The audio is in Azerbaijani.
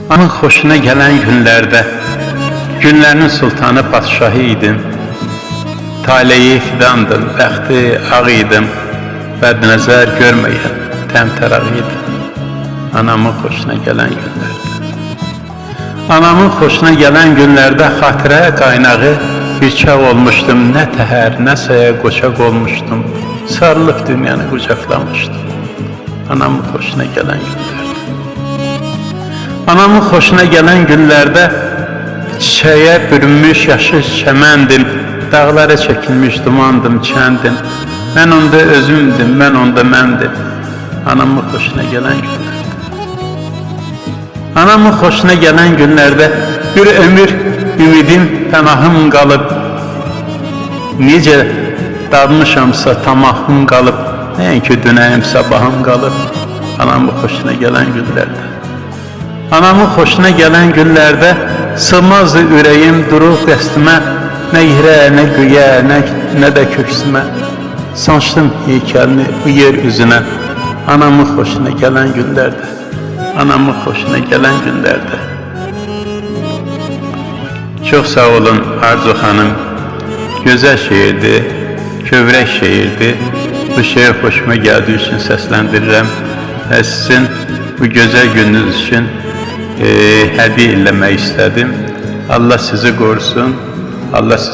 Anın xoşuna gələn günlərdə, günlərin sultanı padşahı idim. Taleyi fidandım, bəxti ağ idim, bədnəzər görməyən təmtəraq idim. Anamın xoşuna gələn günlərdə. Anamın xoşuna gələn günlərdə xatirə qaynağı bir çağ olmuşdum. Nə təhər, nə saya qoçaq olmuşdum. Sarılıb dünyanı qucaqlamışdım. Anamın xoşuna gələn günlərdə. Anamın xoşuna gələn günlərdə çiçəyə bürünmüş yaşıl çəməndim, dağlara çəkilmiş dumandım, kəndim. Mən onda özümdüm, mən onda məndim. Anamın xoşuna gələn günlərdə. Anamın xoşuna gələn günlərdə bir ömür ümidim, pənahım qalıb. Necə dadmışamsa tamahım qalıb, nəinki dünəyim, sabahım qalıb. Anamın xoşuna gələn günlərdə. Anamın xoşuna gələn günlərdə sığmazdı ürəyim durub qəstimə, nə yerə, nə göyə, nə də köksümə. Sancdım heykəlini bu yer üzünə, anamın xoşuna gələn günlərdə. Anamın xoşuna gələn günlərdə. Çox sağ olun Arzu xanım, gözəl şeirdir, kövrək şeirdir. Bu şeir xoşuma gəldiyi üçün səsləndirirəm və sizin bu gözəl gününüz üçün hədiyyə eləmək istədim. Allah sizi qorusun, Allah sizi